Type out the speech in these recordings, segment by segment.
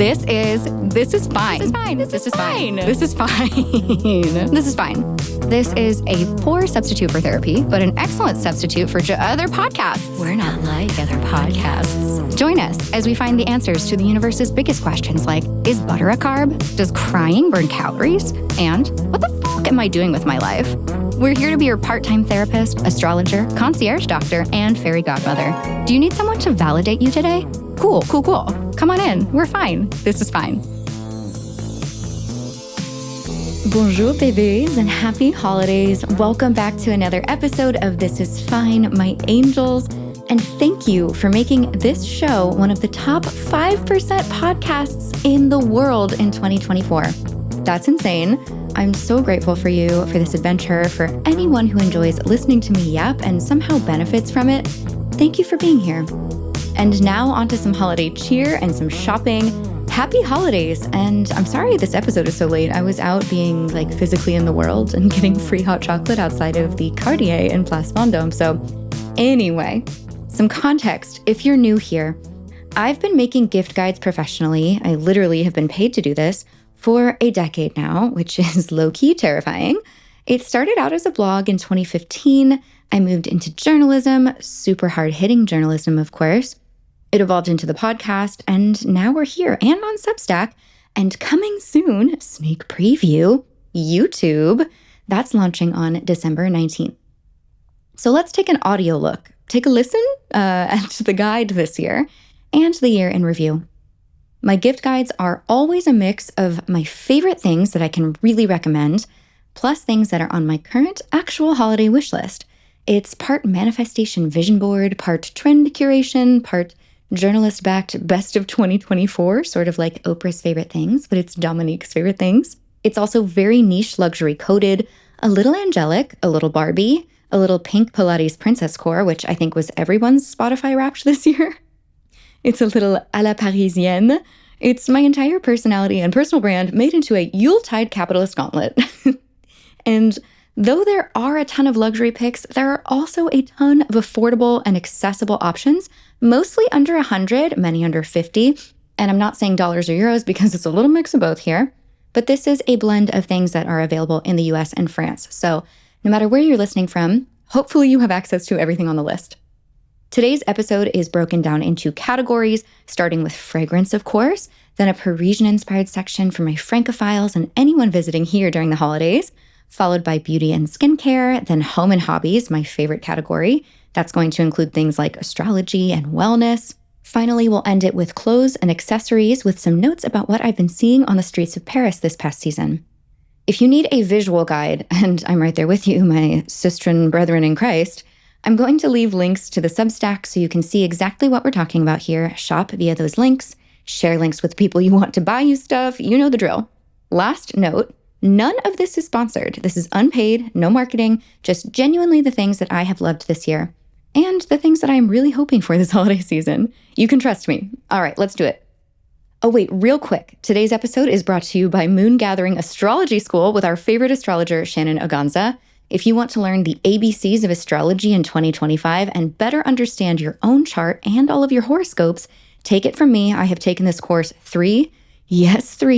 This is fine. This is fine. This is a poor substitute for therapy, but an excellent substitute for other podcasts. We're not like other podcasts. Join us as we find the answers to the universe's biggest questions like, is butter a carb? Does crying burn calories? And what the fuck am I doing with my life? We're here to be your part-time therapist, astrologer, concierge doctor, and fairy godmother. Do you need someone to validate you today? Cool. Come on in. We're fine. This is fine. Bonjour, bébés, and happy holidays. Welcome back to another episode of This is Fine, my angels. And thank you for making this show one of the top 5% podcasts in the world in 2024. That's insane. I'm so grateful for you for this adventure. For anyone who enjoys listening to me yap and somehow benefits from it, thank you for being here. And now onto some holiday cheer and some shopping. Happy holidays. And I'm sorry this episode is so late. I was out being physically in the world and getting free hot chocolate outside of the Cartier in Place Vendôme. So anyway, some context. If you're new here, I've been making gift guides professionally. I literally have been paid to do this for a decade now, which is low-key terrifying. It started out as a blog in 2015. I moved into journalism, super hard-hitting journalism, of course. It evolved into the podcast, and now we're here and on Substack. And coming soon, sneak preview, YouTube. That's launching on December 19th. So let's take an audio look. Take a listen at the guide this year and the year in review. My gift guides are always a mix of my favorite things that I can really recommend, plus things that are on my current actual holiday wish list. It's part manifestation vision board, part trend curation, part journalist-backed best of 2024, sort of like Oprah's favorite things, but it's Dominique's favorite things. It's also very niche luxury coded, a little angelic, a little Barbie, a little pink Pilates princess core, which I think was everyone's Spotify Wrapped this year. It's a little à la Parisienne. It's my entire personality and personal brand made into a Yuletide capitalist gauntlet. And though there are a ton of luxury picks, there are also a ton of affordable and accessible options, mostly under 100, many under 50. And I'm not saying dollars or euros because it's a little mix of both here. But this is a blend of things that are available in the US and France. So no matter where you're listening from, hopefully you have access to everything on the list. Today's episode is broken down into categories, starting with fragrance, of course, then a Parisian-inspired section for my Francophiles and anyone visiting here during the holidays, followed by beauty and skincare, then home and hobbies, my favorite category. That's going to include things like astrology and wellness. Finally, we'll end it with clothes and accessories with some notes about what I've been seeing on the streets of Paris this past season. If you need a visual guide, and I'm right there with you, my sistren brethren in Christ, I'm going to leave links to the Substack so you can see exactly what we're talking about here, shop via those links, share links with people you want to buy you stuff, you know the drill. Last note, none of this is sponsored. This is unpaid, no marketing, just genuinely the things that I have loved this year and the things that I'm really hoping for this holiday season. You can trust me. All right, let's do it. Oh wait, real quick. Today's episode is brought to you by Moon Gathering Astrology School with our favorite astrologer, Shannon Aganza. If you want to learn the ABCs of astrology in 2025 and better understand your own chart and all of your horoscopes, take it from me. I have taken this course 3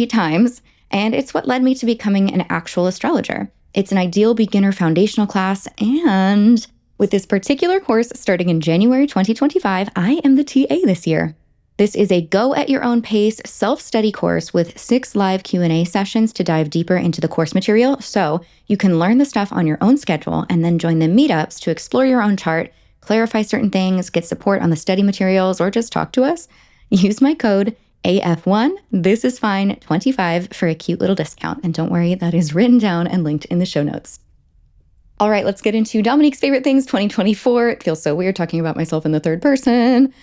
times, and it's what led me to becoming an actual astrologer. It's an ideal beginner foundational class, and with this particular course starting in January 2025, I am the TA this year. This is a go-at-your-own pace, self-study course with 6 live Q&A sessions to dive deeper into the course material, so you can learn the stuff on your own schedule and then join the meetups to explore your own chart, clarify certain things, get support on the study materials, or just talk to us. Use my code AF1, This Is Fine 25 for a cute little discount. And don't worry, that is written down and linked in the show notes. All right, let's get into Dominique's favorite things 2024. It feels so weird talking about myself in the third person.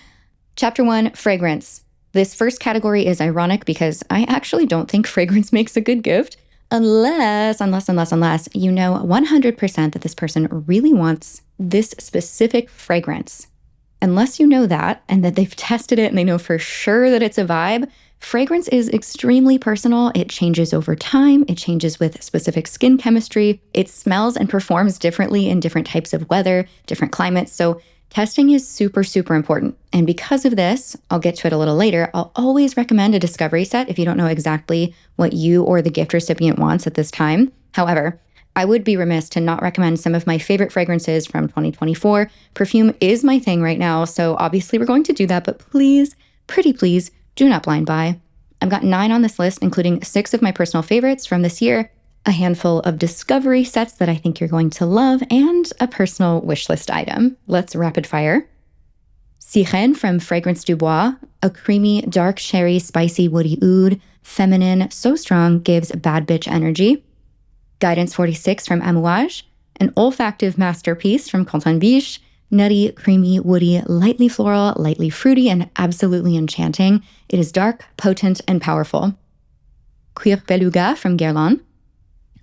Chapter 1, fragrance. This first category is ironic because I actually don't think fragrance makes a good gift unless you know 100% that this person really wants this specific fragrance. Unless you know that and that they've tested it and they know for sure that it's a vibe, fragrance is extremely personal. It changes over time. It changes with specific skin chemistry. It smells and performs differently in different types of weather, different climates. So Testing is super, super important. And because of this, I'll get to it a little later, I'll always recommend a discovery set if you don't know exactly what you or the gift recipient wants at this time. However, I would be remiss to not recommend some of my favorite fragrances from 2024. Perfume is my thing right now, so obviously we're going to do that, but please, pretty please, do not blind buy. I've got 9 on this list, including 6 of my personal favorites from this year, a handful of discovery sets that I think you're going to love, and a personal wish list item. Let's rapid fire. Sirène from Fragrance du Bois, a creamy, dark cherry, spicy, woody oud, feminine, so strong, gives bad bitch energy. Guidance 46 from Amouage, an olfactive masterpiece from Content Biche, nutty, creamy, woody, lightly floral, lightly fruity, and absolutely enchanting. It is dark, potent, and powerful. Cuir Beluga from Guerlain,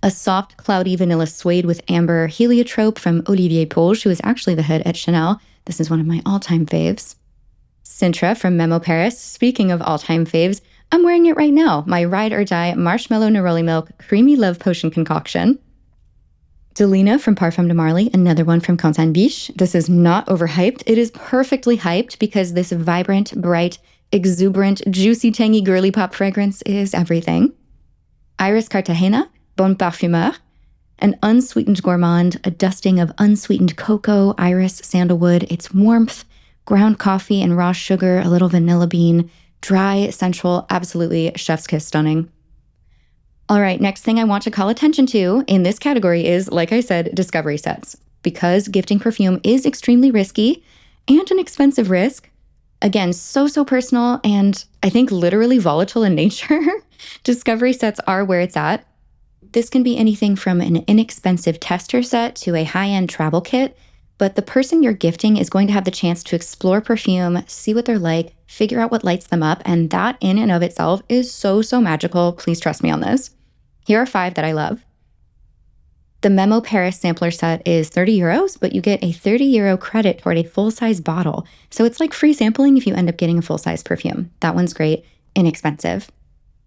a soft, cloudy vanilla suede with amber heliotrope from Olivier Polge, who is actually the head at Chanel. This is one of my all-time faves. Sintra from Memo Paris. Speaking of all-time faves, I'm wearing it right now. My Ride or Die Marshmallow Neroli Milk Creamy Love Potion Concoction. Delina from Parfum de Marly, another one from Content Biche. This is not overhyped. It is perfectly hyped because this vibrant, bright, exuberant, juicy, tangy, girly pop fragrance is everything. Iris Cartagena, Bon Parfumeur, an unsweetened gourmand, a dusting of unsweetened cocoa, iris, sandalwood. It's warmth, ground coffee and raw sugar, a little vanilla bean, dry, sensual, absolutely chef's kiss stunning. All right, next thing I want to call attention to in this category is, like I said, discovery sets. Because gifting perfume is extremely risky and an expensive risk, again, so personal and I think literally volatile in nature, discovery sets are where it's at. This can be anything from an inexpensive tester set to a high-end travel kit, but the person you're gifting is going to have the chance to explore perfume, see what they're like, figure out what lights them up, and that in and of itself is so magical. Please trust me on this. Here are 5 that I love. The Memo Paris sampler set is 30 euros, but you get a 30 euro credit toward a full-size bottle. So it's like free sampling if you end up getting a full-size perfume. That one's great, inexpensive.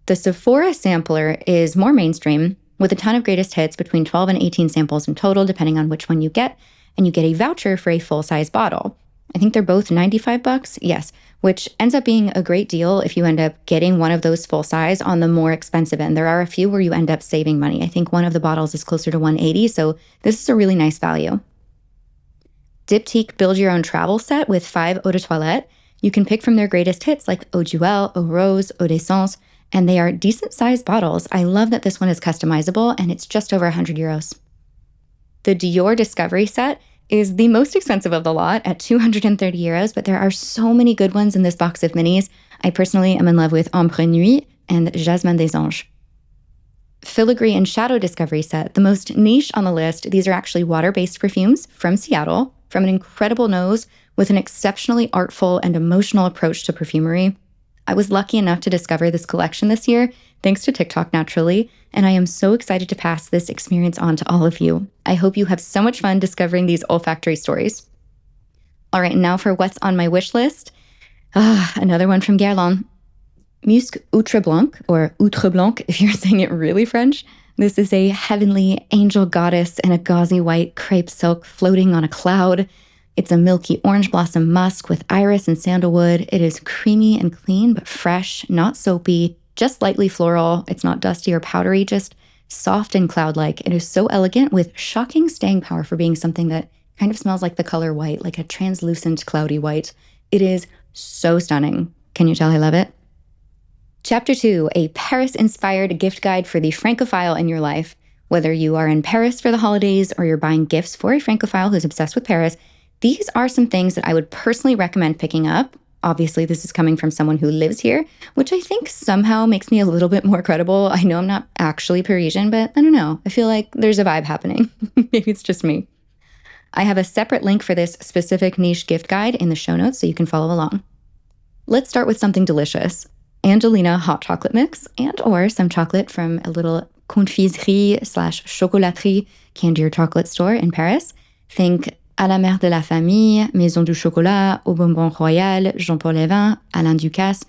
The Sephora sampler is more mainstream, with a ton of greatest hits, between 12 and 18 samples in total, depending on which one you get, and you get a voucher for a full-size bottle. I think they're both $95, yes, which ends up being a great deal if you end up getting one of those full-size on the more expensive end. There are a few where you end up saving money. I think one of the bottles is closer to $180, so this is a really nice value. Diptyque Build Your Own Travel Set with 5 eau de toilette. You can pick from their greatest hits like Eau Duel, Eau Rose, Eau d'Essence, and they are decent-sized bottles. I love that this one is customizable, and it's just over 100 euros. The Dior Discovery Set is the most expensive of the lot at 230 euros, but there are so many good ones in this box of minis. I personally am in love with Ambre Nuit and Jasmin des Anges. Filigree and Shadow Discovery Set, the most niche on the list. These are actually water-based perfumes from Seattle, from an incredible nose with an exceptionally artful and emotional approach to perfumery. I was lucky enough to discover this collection this year, thanks to TikTok naturally, and I am so excited to pass this experience on to all of you. I hope you have so much fun discovering these olfactory stories. All right, now for what's on my wish list. Another one from Guerlain. Musc Outre Blanc, or Outre Blanc if you're saying it really French. This is a heavenly angel goddess in a gauzy white crepe silk floating on a cloud. It's a milky orange blossom musk with iris and sandalwood. It is creamy and clean, but fresh, not soapy, just lightly floral. It's not dusty or powdery, just soft and cloud-like. It is so elegant with shocking staying power for being something that kind of smells like the color white, like a translucent, cloudy white. It is so stunning. Can you tell I love it? Chapter 2, a Paris-inspired gift guide for the Francophile in your life. Whether you are in Paris for the holidays or you're buying gifts for a Francophile who's obsessed with Paris, these are some things that I would personally recommend picking up. Obviously, this is coming from someone who lives here, which I think somehow makes me a little bit more credible. I know I'm not actually Parisian, but I don't know. I feel like there's a vibe happening. Maybe it's just me. I have a separate link for this specific niche gift guide in the show notes so you can follow along. Let's start with something delicious. Angelina hot chocolate mix and or some chocolate from a little confiserie/chocolaterie candy or chocolate store in Paris. Think à la mère de la famille, Maison du Chocolat, Au Bonbon Royal, Jean-Paul Levin, Alain Ducasse.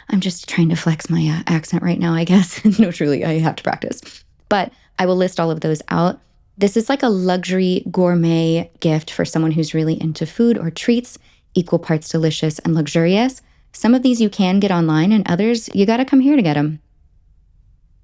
I'm just trying to flex my accent right now, I guess. No, truly, I have to practice. But I will list all of those out. This is like a luxury gourmet gift for someone who's really into food or treats, equal parts delicious and luxurious. Some of these you can get online, and others you gotta come here to get them.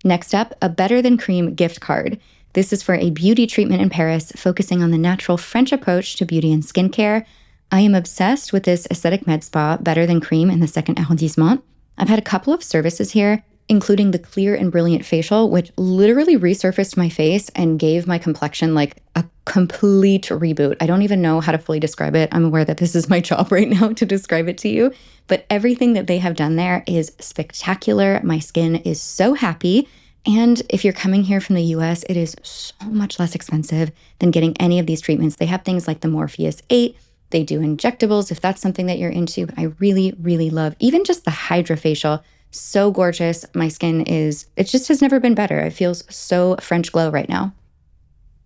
Next up, a Better Than Cream gift card. This is for a beauty treatment in Paris, focusing on the natural French approach to beauty and skincare. I am obsessed with this aesthetic med spa, Better Than Cream, in the second arrondissement. I've had a couple of services here, including the Clear and Brilliant facial, which literally resurfaced my face and gave my complexion like a complete reboot. I don't even know how to fully describe it. I'm aware that this is my job right now to describe it to you, but everything that they have done there is spectacular. My skin is so happy. And if you're coming here from the US, it is so much less expensive than getting any of these treatments. They have things like the Morpheus 8. They do injectables if that's something that you're into. But I really, really love even just the Hydrofacial. So gorgeous. My skin it just has never been better. It feels so French glow right now.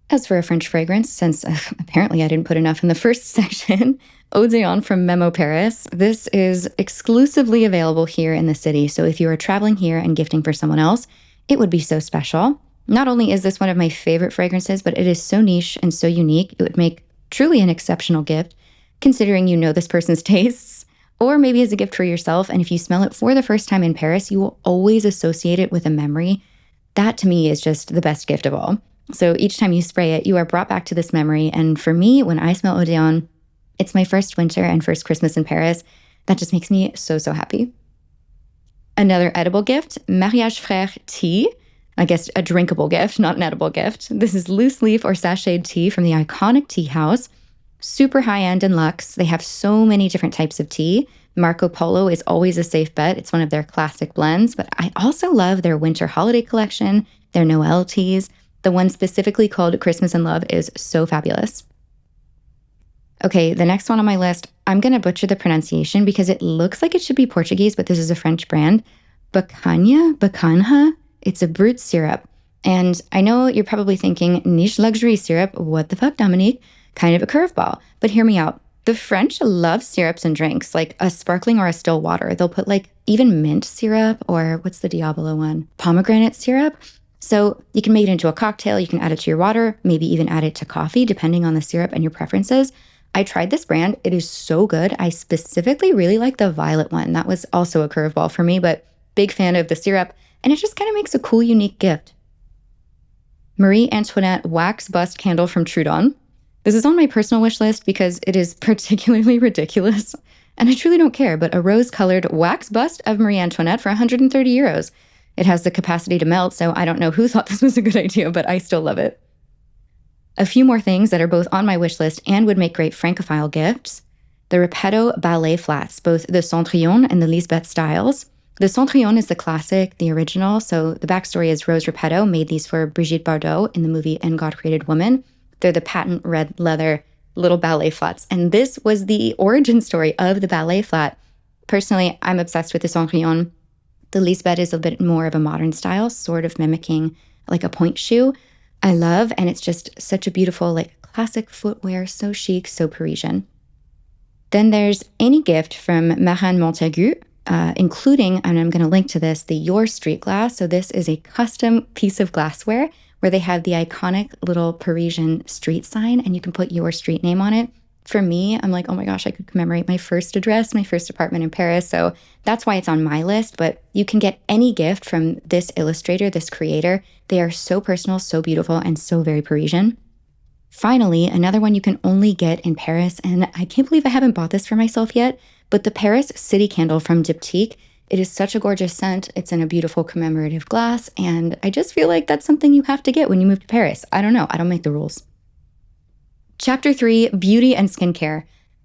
As for a French fragrance, since apparently I didn't put enough in the first section, Eau d'Aon from Memo Paris. This is exclusively available here in the city. So if you are traveling here and gifting for someone else, it would be so special. Not only is this one of my favorite fragrances, but it is so niche and so unique. It would make truly an exceptional gift, considering you know this person's tastes, or maybe as a gift for yourself. And if you smell it for the first time in Paris, you will always associate it with a memory. That to me is just the best gift of all. So each time you spray it, you are brought back to this memory. And for me, when I smell Eau d'Aon, it's my first winter and first Christmas in Paris. That just makes me so, so happy. Another edible gift, Mariage Frère tea. I guess a drinkable gift, not an edible gift. This is loose leaf or sachet tea from the iconic tea house. Super high-end and luxe. They have so many different types of tea. Marco Polo is always a safe bet. It's one of their classic blends, but I also love their winter holiday collection, their Noel teas. The one specifically called Christmas in Love is so fabulous. Okay, the next one on my list, I'm going to butcher the pronunciation because it looks like it should be Portuguese, but this is a French brand. Bacanja. It's a brut syrup. And I know you're probably thinking, niche luxury syrup, what the fuck, Dominique? Kind of a curveball. But hear me out. The French love syrups and drinks, like a sparkling or a still water. They'll put like even mint syrup, or what's the Diabolo one? Pomegranate syrup. So you can make it into a cocktail. You can add it to your water, maybe even add it to coffee, depending on the syrup and your preferences. I tried this brand. It is so good. I specifically really like the violet one. That was also a curveball for me, but big fan of the syrup. And it just kind of makes a cool, unique gift. Marie Antoinette wax bust candle from Trudon. This is on my personal wish list because it is particularly ridiculous. And I truly don't care, but a rose-colored wax bust of Marie Antoinette for 130 euros. It has the capacity to melt, so I don't know who thought this was a good idea, but I still love it. A few more things that are both on my wish list and would make great Francophile gifts. The Repetto ballet flats, both the Cendrillon and the Lisbeth styles. The Cendrillon is the classic, the original. So the backstory is Rose Repetto made these for Brigitte Bardot in the movie And God Created Woman. They're the patent red leather little ballet flats. And this was the origin story of the ballet flat. Personally, I'm obsessed with the Cendrillon. The Lisbeth is a bit more of a modern style, sort of mimicking like a point shoe. I love, and it's just such a beautiful, like classic footwear, so chic, so Parisian. Then there's any gift from Marin Montaigu, including, and I'm going to link to this, the Your Street glass. So this is a custom piece of glassware where they have the iconic little Parisian street sign, and you can put your street name on it. For me, I'm like, oh my gosh, I could commemorate my first address, my first apartment in Paris. So that's why it's on my list. But you can get any gift from this illustrator, this creator. They are so personal, so beautiful, and so very Parisian. Finally, another one you can only get in Paris. And I can't believe I haven't bought this for myself yet. But the Paris City Candle from Diptyque. It is such a gorgeous scent. It's in a beautiful commemorative glass. And I just feel like that's something you have to get when you move to Paris. I don't know. I don't make the rules. Chapter 3, Beauty and Skincare.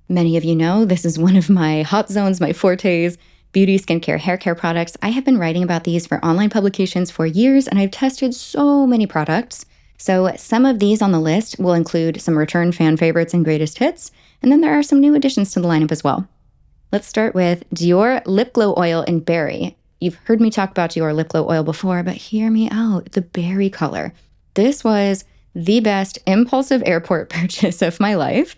Many of you know this is one of my hot zones, my fortes, beauty, skincare, hair care products. I have been writing about these for online publications for years, and I've tested so many products. So some of these on the list will include some return fan favorites and greatest hits, and then there are some new additions to the lineup as well. Let's start with Dior Lip Glow Oil in Berry. You've heard me talk about Dior Lip Glow Oil before, but hear me out, the berry color. This was the best impulsive airport purchase of my life.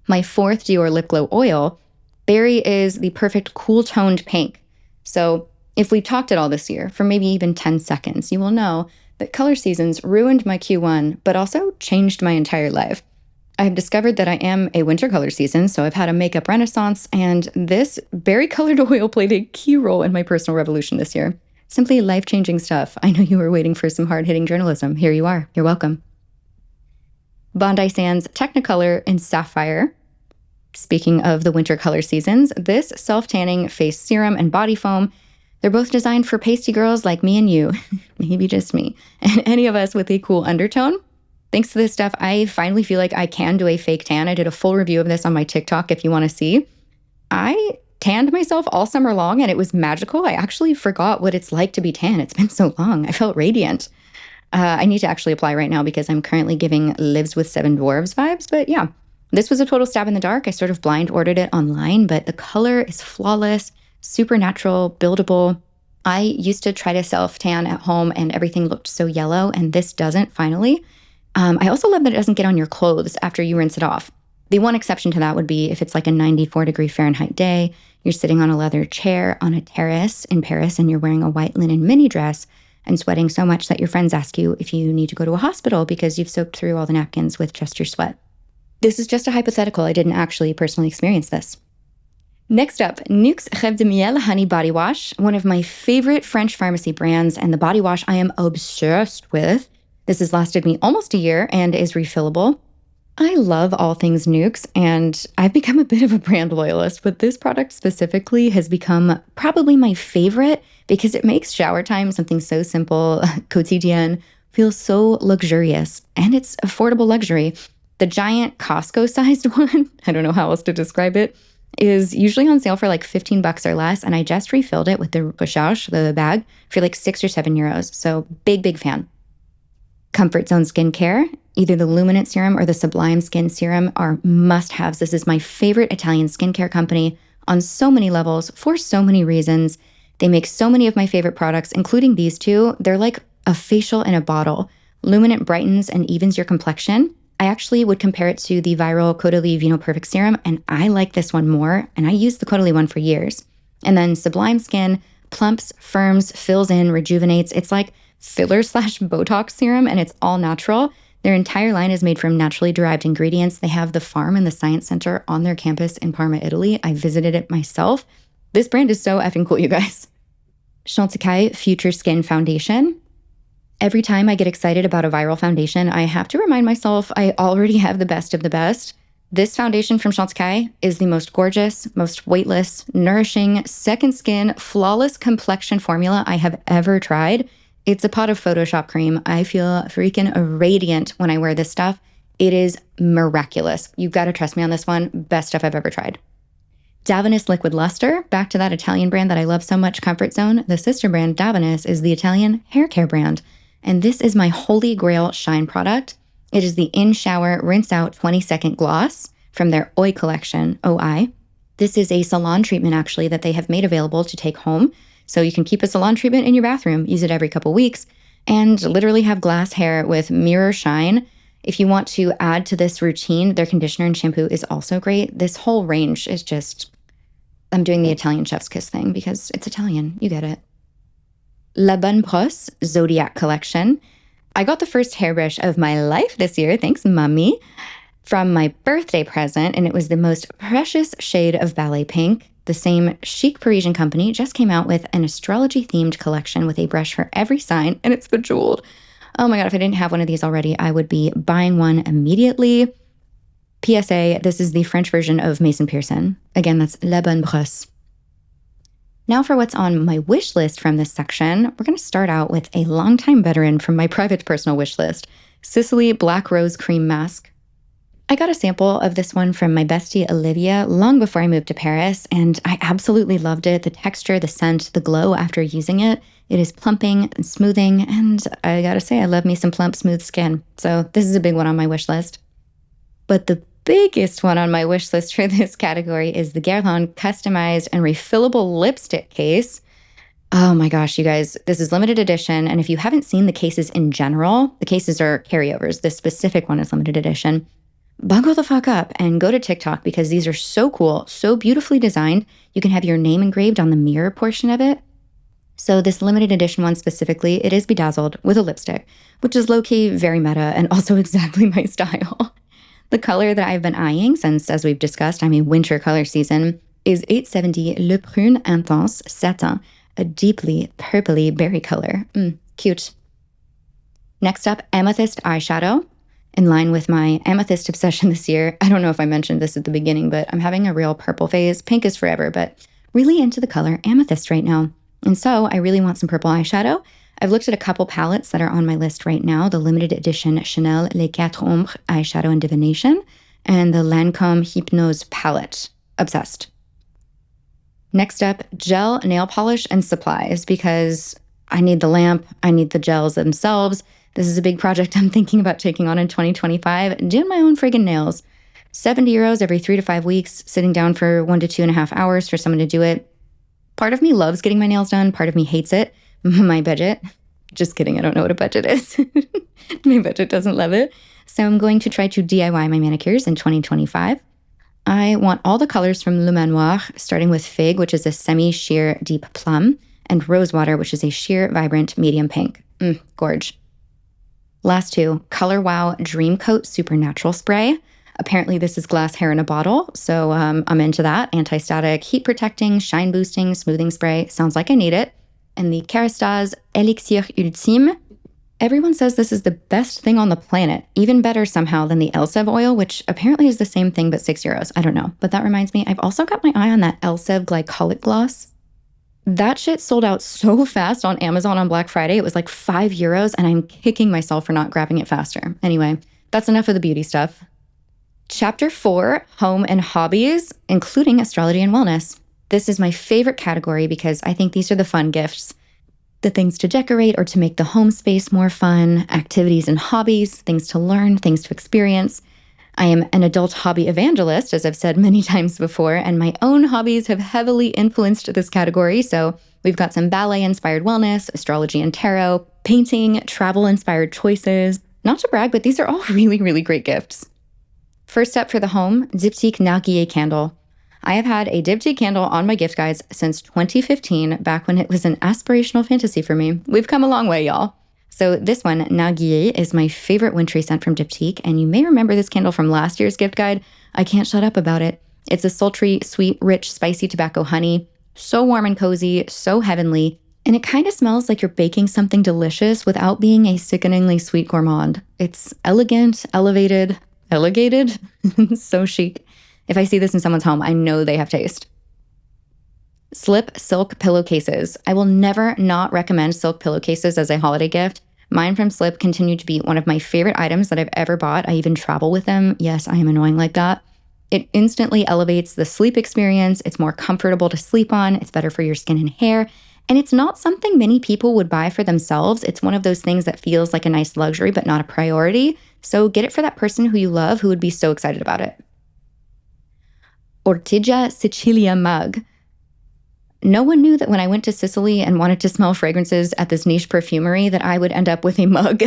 My fourth Dior Lip Glow Oil. Berry is the perfect cool-toned pink. So if we talked at all this year for maybe even 10 seconds, you will know that color seasons ruined my Q1, but also changed my entire life. I have discovered that I am a winter color season, so I've had a makeup renaissance, and this berry colored oil played a key role in my personal revolution this year. Simply life-changing stuff. I know you were waiting for some hard-hitting journalism. Here you are. You're welcome. Bondi Sands Technicolor in Sapphire. Speaking of the winter color seasons, this self-tanning face serum and body foam, they're both designed for pasty girls like me and you, maybe just me, and any of us with a cool undertone. Thanks to this stuff, I finally feel like I can do a fake tan. I did a full review of this on my TikTok if you want to see. I tanned myself all summer long and it was magical. I actually forgot what it's like to be tan. It's been so long. I felt radiant. I need to actually apply right now because I'm currently giving Lives with Seven Dwarves vibes, but yeah. This was a total stab in the dark. I sort of blind ordered it online, but the color is flawless, super natural, buildable. I used to try to self-tan at home and everything looked so yellow, and this doesn't, finally. I also love that it doesn't get on your clothes after you rinse it off. The one exception to that would be if it's like a 94-degree Fahrenheit day, you're sitting on a leather chair on a terrace in Paris, and you're wearing a white linen mini dress and sweating so much that your friends ask you if you need to go to a hospital because you've soaked through all the napkins with just your sweat. This is just a hypothetical. I didn't actually personally experience this. Next up, Nuxe Rêve de Miel Honey Body Wash, one of my favorite French pharmacy brands and the body wash I am obsessed with. This has lasted me almost a year and is refillable. I love all things Nuxe, and I've become a bit of a brand loyalist, but this product specifically has become probably my favorite because it makes shower time something so simple, quotidien, feel so luxurious, and it's affordable luxury. The giant Costco-sized one, I don't know how else to describe it, is usually on sale for like $15 or less, and I just refilled it with the recharge, the bag, for like €6 or €7. So big fan. Comfort Zone Skincare, either the Luminant Serum or the Sublime Skin Serum are must-haves. This is my favorite Italian skincare company on so many levels for so many reasons. They make so many of my favorite products, including these two. They're like a facial in a bottle. Luminant brightens and evens your complexion. I actually would compare it to the viral Caudalie Vino Perfect Serum, and I like this one more, and I used the Caudalie one for years. And then Sublime Skin plumps, firms, fills in, rejuvenates. It's like filler/Botox serum, and it's all natural. Their entire line is made from naturally derived ingredients. They have the farm and the science center on their campus in Parma, Italy. I visited it myself. This brand is so effing cool, you guys. Chantecaille Future Skin Foundation. Every time I get excited about a viral foundation, I have to remind myself I already have the best of the best. This foundation from Chantecaille is the most gorgeous, most weightless, nourishing, second skin, flawless complexion formula I have ever tried. It's a pot of Photoshop cream. I feel freaking radiant when I wear this stuff. It is miraculous. You've got to trust me on this one. Best stuff I've ever tried. Davines Liquid Luster, back to that Italian brand that I love so much, Comfort Zone. The sister brand, Davines, is the Italian hair care brand. And this is my holy grail shine product. It is the In Shower Rinse Out 20-second gloss from their OI collection, OI. This is a salon treatment, actually, that they have made available to take home. So you can keep a salon treatment in your bathroom, use it every couple weeks, and literally have glass hair with mirror shine. If you want to add to this routine, their conditioner and shampoo is also great. This whole range is just, I'm doing the Italian chef's kiss thing because it's Italian. You get it. La Bonne Brosse Zodiac Collection. I got the first hairbrush of my life this year, thanks mommy, from my birthday present, and it was the most precious shade of ballet pink. The same chic Parisian company just came out with an astrology-themed collection with a brush for every sign, and it's bejeweled. Oh my God, if I didn't have one of these already, I would be buying one immediately. PSA, this is the French version of Mason Pearson. Again, that's La Bonne Brosse. Now for what's on my wish list from this section, we're going to start out with a longtime veteran from my private personal wish list, Sicily Black Rose Cream Mask. I got a sample of this one from my bestie Olivia long before I moved to Paris, and I absolutely loved it. The texture, the scent, the glow after using it. It is plumping and smoothing, and I gotta say, I love me some plump, smooth skin. So this is a big one on my wish list. But the biggest one on my wish list for this category is the Guerlain customized and refillable lipstick case. Oh my gosh, you guys, this is limited edition. And if you haven't seen the cases in general, the cases are carryovers. This specific one is limited edition. Buckle the fuck up and go to TikTok because these are so cool, so beautifully designed. You can have your name engraved on the mirror portion of it. So this limited edition one specifically, it is bedazzled with a lipstick, which is low-key very meta and also exactly my style. The color that I've been eyeing since, as we've discussed, I'm a winter color season, is 870 Le Prune Intense Satin, a deeply purpley berry color. Cute. Next up, amethyst eyeshadow. In line with my amethyst obsession this year, I don't know if I mentioned this at the beginning, but I'm having a real purple phase. Pink is forever, but really into the color amethyst right now. And so I really want some purple eyeshadow. I've looked at a couple palettes that are on my list right now, the limited edition Chanel Les Quatre Ombres Eyeshadow and Divination, and the Lancome Hypnose palette. Obsessed. Next up, gel nail polish and supplies, because I need the lamp, I need the gels themselves. This is a big project I'm thinking about taking on in 2025, doing my own friggin' nails. 70 euros every 3 to 5 weeks, sitting down for 1 to 2.5 hours for someone to do it. Part of me loves getting my nails done, part of me hates it. My budget. Just kidding, I don't know what a budget is. My budget doesn't love it. So I'm going to try to DIY my manicures in 2025. I want all the colors from Le Manoir, starting with Fig, which is a semi-sheer deep plum, and Rosewater, which is a sheer vibrant medium pink. Gorge. Last two, Color Wow Dream Coat Supernatural Spray. Apparently this is glass hair in a bottle, so I'm into that. Anti-static, heat protecting, shine boosting, smoothing spray. Sounds like I need it. And the Kerastase Elixir Ultime. Everyone says this is the best thing on the planet, even better somehow than the Elsev oil, which apparently is the same thing but 6 euros. I don't know. But that reminds me, I've also got my eye on that Elsev glycolic gloss. That shit sold out so fast on Amazon on Black Friday. It was like 5 euros, and I'm kicking myself for not grabbing it faster. Anyway, that's enough of the beauty stuff. Chapter 4, Home and Hobbies, including astrology and wellness. This is my favorite category because I think these are the fun gifts. The things to decorate or to make the home space more fun, activities and hobbies, things to learn, things to experience. I am an adult hobby evangelist, as I've said many times before, and my own hobbies have heavily influenced this category. So we've got some ballet-inspired wellness, astrology and tarot, painting, travel-inspired choices. Not to brag, but these are all really, really great gifts. First up for the home, Diptyque Narguilé candle. I have had a diptyque candle on my gift guides since 2015, back when it was an aspirational fantasy for me. We've come a long way, y'all. So this one, Narguilé, is my favorite wintry scent from Diptyque, and you may remember this candle from last year's gift guide. I can't shut up about it. It's a sultry, sweet, rich, spicy tobacco honey. So warm and cozy, so heavenly, and it kind of smells like you're baking something delicious without being a sickeningly sweet gourmand. It's elegant, elevated, so chic. If I see this in someone's home, I know they have taste. Slip silk pillowcases. I will never not recommend silk pillowcases as a holiday gift. Mine from Slip continue to be one of my favorite items that I've ever bought. I even travel with them. Yes, I am annoying like that. It instantly elevates the sleep experience. It's more comfortable to sleep on. It's better for your skin and hair. And it's not something many people would buy for themselves. It's one of those things that feels like a nice luxury, but not a priority. So get it for that person who you love who would be so excited about it. Ortigia Sicilia mug. No one knew that when I went to Sicily and wanted to smell fragrances at this niche perfumery that I would end up with a mug.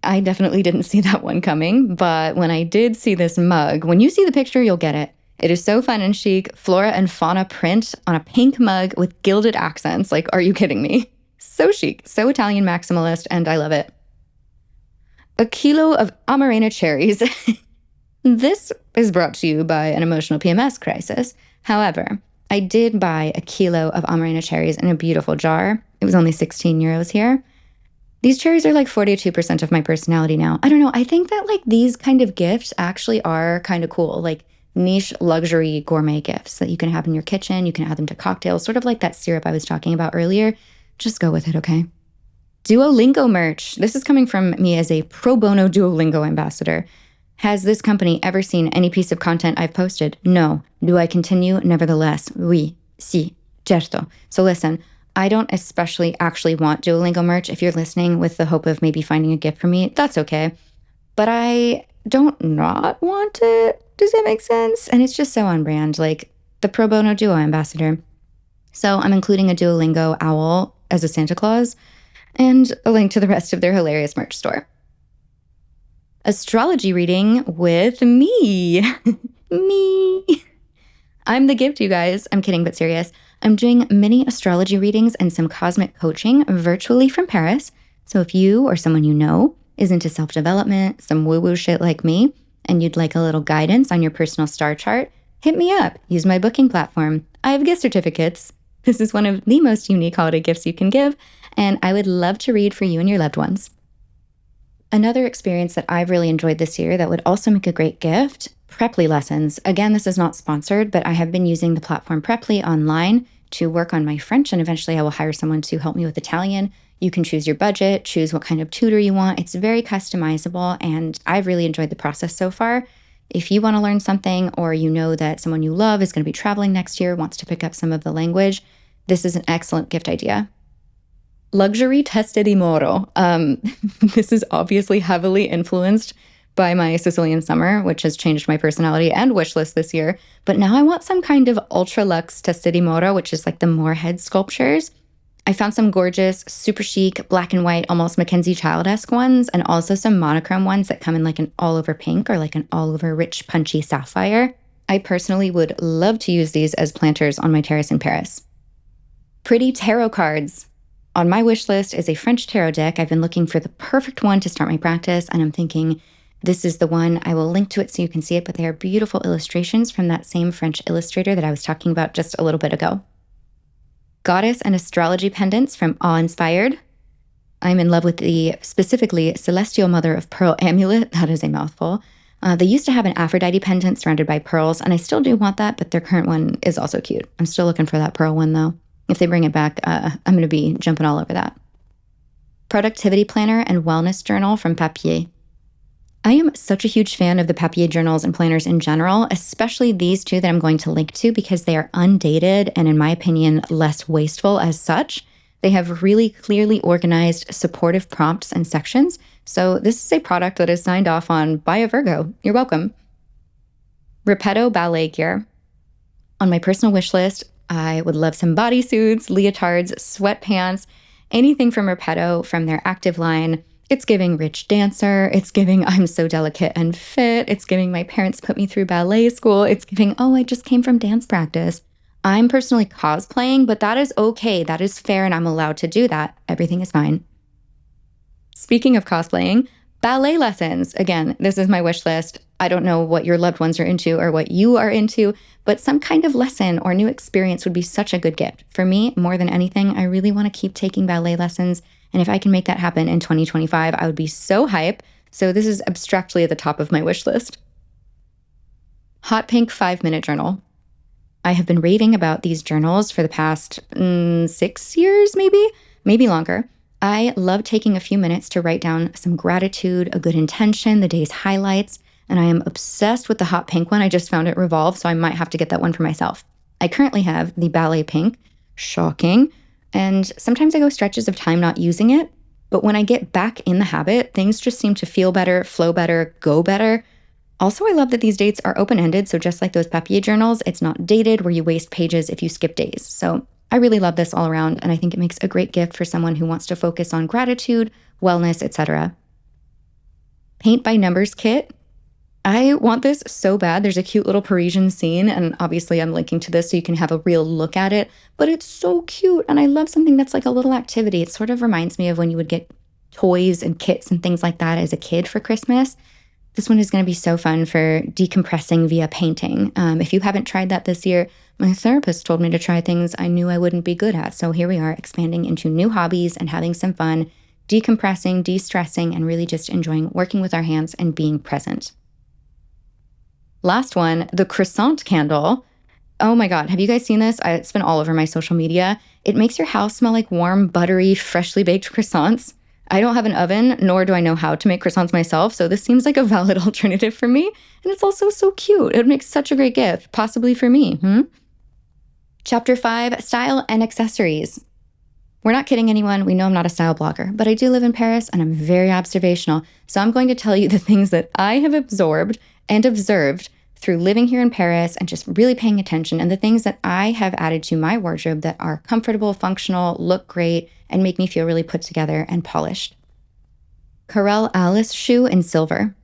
I definitely didn't see that one coming, but when I did see this mug, when you see the picture, you'll get it. It is so fun and chic, flora and fauna print on a pink mug with gilded accents. Like, are you kidding me? So chic, so Italian maximalist, and I love it. A kilo of Amarena cherries. This is brought to you by an emotional PMS crisis. However, I did buy a kilo of Amarena cherries in a beautiful jar. It was only 16 euros here. These cherries are like 42% of my personality now. I don't know. I think that like these kind of gifts actually are kind of cool. Like niche luxury gourmet gifts that you can have in your kitchen. You can add them to cocktails, sort of like that syrup I was talking about earlier. Just go with it, okay? Duolingo merch. This is coming from me as a pro bono Duolingo ambassador. Has this company ever seen any piece of content I've posted? No. Do I continue? Nevertheless. Oui. Si. Certo. So listen, I don't especially actually want Duolingo merch. If you're listening with the hope of maybe finding a gift for me, that's okay. But I don't not want it. Does that make sense? And it's just so on brand, like the pro bono Duo ambassador. So I'm including a Duolingo owl as a Santa Claus and a link to the rest of their hilarious merch store. Astrology reading with me. Me. I'm the gift, you guys. I'm kidding, but serious. I'm doing mini astrology readings and some cosmic coaching virtually from Paris. So if you or someone you know is into self-development, some woo-woo shit like me, and you'd like a little guidance on your personal star chart, hit me up. Use my booking platform. I have gift certificates. This is one of the most unique holiday gifts you can give, and I would love to read for you and your loved ones. Another experience that I've really enjoyed this year that would also make a great gift, Preply lessons. Again, this is not sponsored, but I have been using the platform Preply online to work on my French, and eventually I will hire someone to help me with Italian. You can choose your budget, choose what kind of tutor you want. It's very customizable, and I've really enjoyed the process so far. If you want to learn something, or you know that someone you love is going to be traveling next year, wants to pick up some of the language, this is an excellent gift idea. Luxury teste di moro. This is obviously heavily influenced by my Sicilian summer, which has changed my personality and wish list this year. But now I want some kind of ultra luxe teste di moro, which is like the Moorhead sculptures. I found some gorgeous, super chic, black and white, almost Mackenzie Child-esque ones, and also some monochrome ones that come in like an all-over pink or like an all-over rich, punchy sapphire. I personally would love to use these as planters on my terrace in Paris. Pretty tarot cards. On my wish list is a French tarot deck. I've been looking for the perfect one to start my practice, and I'm thinking this is the one. I will link to it so you can see it, but they are beautiful illustrations from that same French illustrator that I was talking about just a little bit ago. Goddess and astrology pendants from Awe Inspired. I'm in love with the specifically Celestial Mother of Pearl amulet. That is a mouthful. They used to have an Aphrodite pendant surrounded by pearls, and I still do want that, but their current one is also cute. I'm still looking for that pearl one, though. If they bring it back, I'm going to be jumping all over that. Productivity planner and wellness journal from Papier. I am such a huge fan of the Papier journals and planners in general, especially these two that I'm going to link to because they are undated and, in my opinion, less wasteful as such. They have really clearly organized, supportive prompts and sections. So this is a product that is signed off on by a Virgo. You're welcome. Repetto ballet gear. On my personal wish list, I would love some bodysuits, leotards, sweatpants, anything from Repetto from their active line. It's giving rich dancer. It's giving I'm so delicate and fit. It's giving my parents put me through ballet school. It's giving, oh, I just came from dance practice. I'm personally cosplaying, but that is okay. That is fair, and I'm allowed to do that. Everything is fine. Speaking of cosplaying, ballet lessons. Again, this is my wish list. I don't know what your loved ones are into or what you are into, but some kind of lesson or new experience would be such a good gift. For me, more than anything, I really want to keep taking ballet lessons. And if I can make that happen in 2025, I would be so hype. So this is abstractly at the top of my wish list. Hot Pink 5-minute journal. I have been raving about these journals for the past 6 years, maybe longer. I love taking a few minutes to write down some gratitude, a good intention, the day's highlights, and I am obsessed with the hot pink one. I just found it Revolve, so I might have to get that one for myself. I currently have the ballet pink, shocking, and sometimes I go stretches of time not using it, but when I get back in the habit, things just seem to feel better, flow better, go better. Also, I love that these dates are open-ended, so just like those papier journals, it's not dated where you waste pages if you skip days. So I really love this all around, and I think it makes a great gift for someone who wants to focus on gratitude, wellness, etc. Paint by Numbers kit. I want this so bad. There's a cute little Parisian scene, and obviously I'm linking to this so you can have a real look at it, but it's so cute, and I love something that's like a little activity. It sort of reminds me of when you would get toys and kits and things like that as a kid for Christmas. This one is going to be so fun for decompressing via painting. If you haven't tried that this year, my therapist told me to try things I knew I wouldn't be good at, so here we are expanding into new hobbies and having some fun, decompressing, de-stressing, and really just enjoying working with our hands and being present. Last one, the croissant candle. Oh my God, have you guys seen this? It's been all over my social media. It makes your house smell like warm, buttery, freshly baked croissants. I don't have an oven, nor do I know how to make croissants myself, so this seems like a valid alternative for me. And it's also so cute. It would make such a great gift, possibly for me. Chapter 5, Style and Accessories. We're not kidding anyone. We know I'm not a style blogger, but I do live in Paris and I'm very observational. So I'm going to tell you the things that I have absorbed and observed through living here in Paris and just really paying attention, and the things that I have added to my wardrobe that are comfortable, functional, look great, and make me feel really put together and polished. Carrel Alice shoe in silver.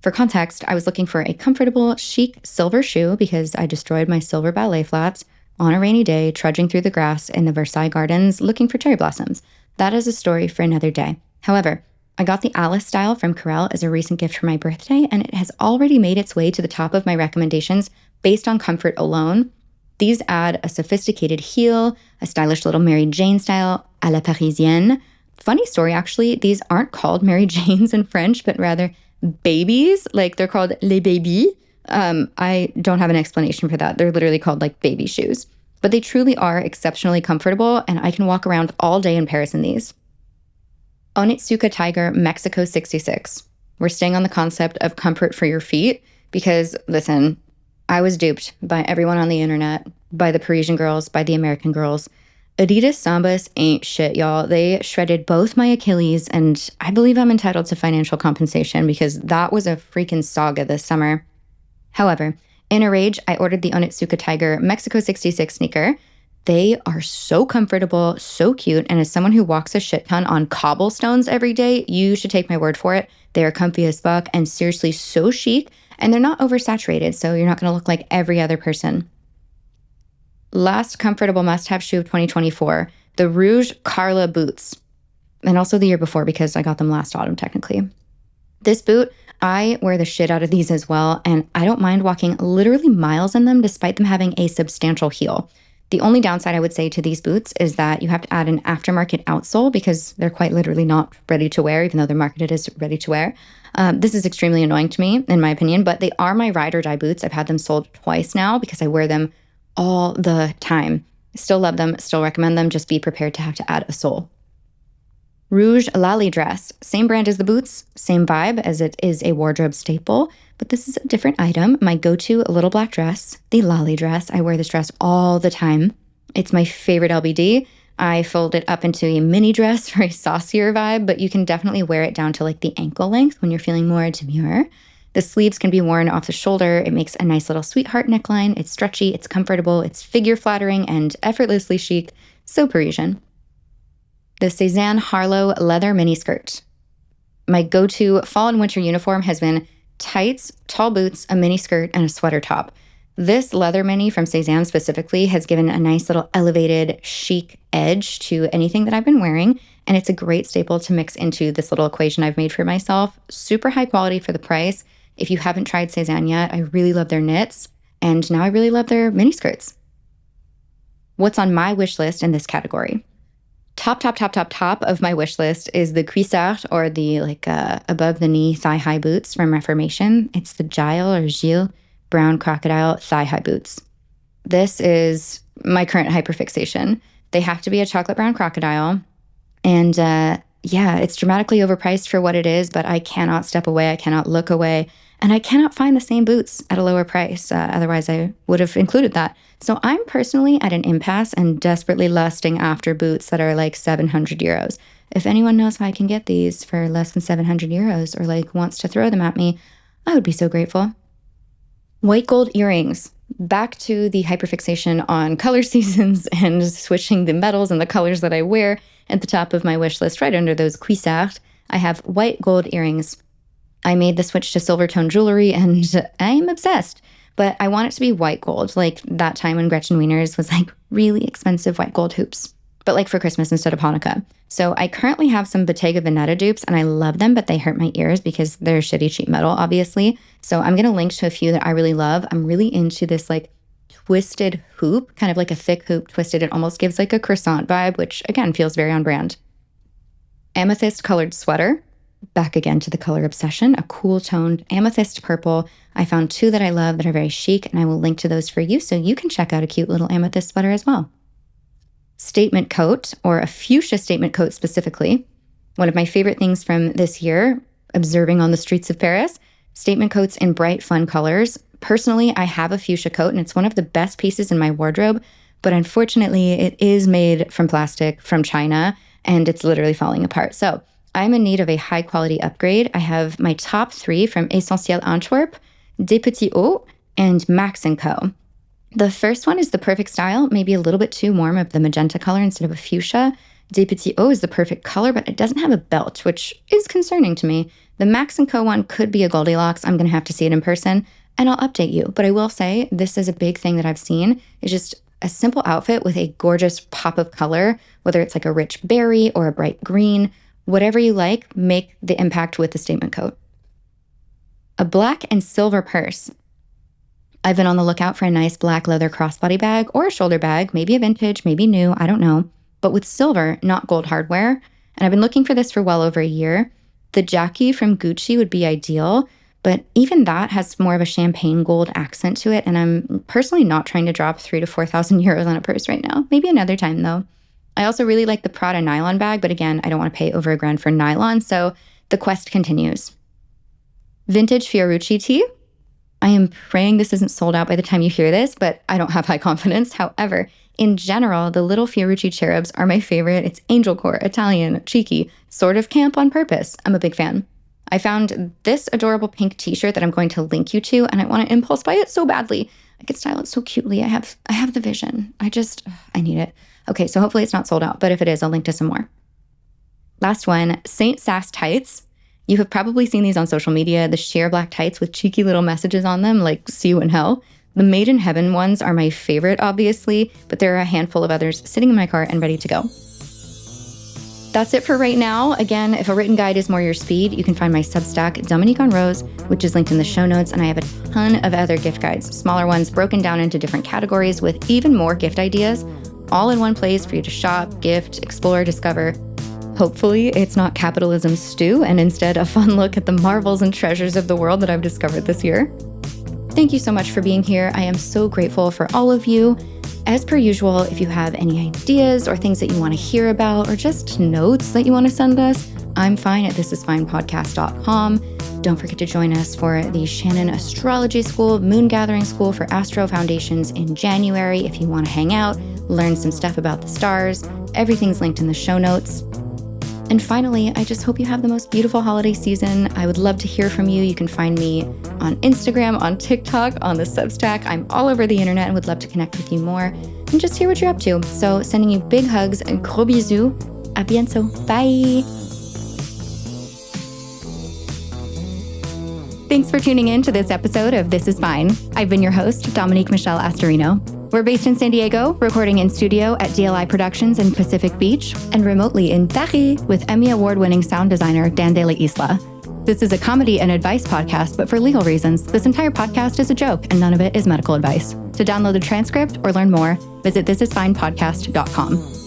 For context, I was looking for a comfortable, chic silver shoe because I destroyed my silver ballet flats. on a rainy day, trudging through the grass in the Versailles Gardens looking for cherry blossoms. That is a story for another day. However, I got the Alice style from Corel as a recent gift for my birthday, and it has already made its way to the top of my recommendations based on comfort alone. These add a sophisticated heel, a stylish little Mary Jane style à la Parisienne. Funny story, actually, these aren't called Mary Janes in French, but rather babies. Like they're called les babies. I don't have an explanation for that. They're literally called like baby shoes. But they truly are exceptionally comfortable, and I can walk around all day in Paris in these. Onitsuka Tiger Mexico 66. We're staying on the concept of comfort for your feet because, listen, I was duped by everyone on the internet, by the Parisian girls, by the American girls. Adidas Sambas ain't shit, y'all. They shredded both my Achilles, and I believe I'm entitled to financial compensation because that was a freaking saga this summer. However, in a rage, I ordered the Onitsuka Tiger Mexico 66 sneaker. They are so comfortable, so cute, and as someone who walks a shit ton on cobblestones every day, you should take my word for it. They are comfy as fuck and seriously so chic, and they're not oversaturated, so you're not going to look like every other person. Last comfortable must-have shoe of 2024, the Rouge Carla boots, and also the year before because I got them last autumn technically. This boot, I wear the shit out of these as well, and I don't mind walking literally miles in them despite them having a substantial heel. The only downside I would say to these boots is that you have to add an aftermarket outsole because they're quite literally not ready to wear, even though they're marketed as ready to wear. This is extremely annoying to me, in my opinion, but they are my ride or die boots. I've had them sold twice now because I wear them all the time. Still love them, still recommend them, just be prepared to have to add a sole. Rouge Lali dress, same brand as the boots, same vibe as it is a wardrobe staple, but this is a different item. My go-to little black dress, the Lali dress. I wear this dress all the time. It's my favorite LBD. I fold it up into a mini dress for a saucier vibe, but you can definitely wear it down to like the ankle length when you're feeling more demure. The sleeves can be worn off the shoulder. It makes a nice little sweetheart neckline. It's stretchy, it's comfortable, it's figure flattering, and effortlessly chic. So Parisian. The Cézanne Harlow leather miniskirt. My go-to fall and winter uniform has been tights, tall boots, a miniskirt, and a sweater top. This leather mini from Cézanne specifically has given a nice little elevated, chic edge to anything that I've been wearing, and it's a great staple to mix into this little equation I've made for myself. Super high quality for the price. If you haven't tried Cézanne yet, I really love their knits, and now I really love their miniskirts. What's on my wish list in this category? Top of my wish list is the cuissard, or the above the knee thigh high boots from Reformation. It's the Gilles brown crocodile thigh high boots. This is my current hyperfixation. They have to be a chocolate brown crocodile, and it's dramatically overpriced for what it is, but I cannot step away. I cannot look away. And I cannot find the same boots at a lower price. Otherwise, I would have included that. So I'm personally at an impasse and desperately lusting after boots that are like 700 euros. If anyone knows how I can get these for less than 700 euros or like wants to throw them at me, I would be so grateful. White gold earrings. Back to the hyperfixation on color seasons and switching the metals and the colors that I wear. At the top of my wish list, right under those cuissards, I have white gold earrings. I made the switch to silver tone jewelry and I'm obsessed, but I want it to be white gold, like that time when Gretchen Wieners was like really expensive white gold hoops, but like for Christmas instead of Hanukkah. So I currently have some Bottega Veneta dupes and I love them, but they hurt my ears because they're shitty cheap metal, obviously. So I'm going to link to a few that I really love. I'm really into this like twisted hoop, kind of like a thick hoop twisted. It almost gives like a croissant vibe, which again feels very on brand. Amethyst colored sweater. Back again to the color obsession, a cool toned amethyst purple. I found two that I love that are very chic, and I will link to those for you so you can check out a cute little amethyst sweater as well. Statement coat, or a fuchsia statement coat specifically. One of my favorite things from this year, observing on the streets of Paris, statement coats in bright, fun colors. Personally, I have a fuchsia coat, and it's one of the best pieces in my wardrobe, but unfortunately, it is made from plastic from China, and it's literally falling apart. So I'm in need of a high quality upgrade. I have my top three from Essentiel Antwerp, Des Petits Hauts, and Max & Co. The first one is the perfect style, maybe a little bit too warm of the magenta color instead of a fuchsia. Des Petits Hauts is the perfect color, but it doesn't have a belt, which is concerning to me. The Max & Co one could be a Goldilocks. I'm going to have to see it in person, and I'll update you. But I will say this is a big thing that I've seen, is just a simple outfit with a gorgeous pop of color, whether it's like a rich berry or a bright green, whatever you like, make the impact with the statement coat. A black and silver purse. I've been on the lookout for a nice black leather crossbody bag or a shoulder bag, maybe a vintage, maybe new, I don't know, but with silver, not gold hardware. And I've been looking for this for well over a year. The Jackie from Gucci would be ideal, but even that has more of a champagne gold accent to it. And I'm personally not trying to drop 3,000 to 4,000 euros on a purse right now. Maybe another time though. I also really like the Prada nylon bag, but again, I don't want to pay over $1,000 for nylon. So the quest continues. Vintage Fiorucci tee. I am praying this isn't sold out by the time you hear this, but I don't have high confidence. However, in general, the little Fiorucci cherubs are my favorite. It's angel core, Italian, cheeky, sort of camp on purpose. I'm a big fan. I found this adorable pink t-shirt that I'm going to link you to, and I want to impulse buy it so badly. I could style it so cutely. I have the vision. I need it. Okay, so hopefully it's not sold out, but if it is, I'll link to some more. Last one, Saint Sass tights. You have probably seen these on social media, the sheer black tights with cheeky little messages on them, like see you in hell. The Made in Heaven ones are my favorite, obviously, but there are a handful of others sitting in my cart and ready to go. That's it for right now. Again, if a written guide is more your speed, you can find my Substack, Dominique on Rose, which is linked in the show notes, and I have a ton of other gift guides, smaller ones broken down into different categories with even more gift ideas, all in one place for you to shop, gift, explore, discover. Hopefully, it's not capitalism stew and instead a fun look at the marvels and treasures of the world that I've discovered this year. Thank you so much for being here. I am so grateful for all of you. As per usual, if you have any ideas or things that you want to hear about or just notes that you want to send us, I'm fine at thisisfinepodcast.com. Don't forget to join us for the Shannon Astrology School, Moon Gathering School for Astro Foundations in January. If you want to hang out, learn some stuff about the stars, everything's linked in the show notes. And finally, I just hope you have the most beautiful holiday season. I would love to hear from you. You can find me on Instagram, on TikTok, on the Substack. I'm all over the internet and would love to connect with you more and just hear what you're up to. So sending you big hugs and gros bisous. À bientôt. Bye. Thanks for tuning in to this episode of This Is Fine. I've been your host, Dominique Michelle Astorino. We're based in San Diego, recording in studio at DLI Productions in Pacific Beach, and remotely in Paris with Emmy Award-winning sound designer Dan De La Isla. This is a comedy and advice podcast, but for legal reasons, this entire podcast is a joke and none of it is medical advice. To download the transcript or learn more, visit thisisfinepodcast.com.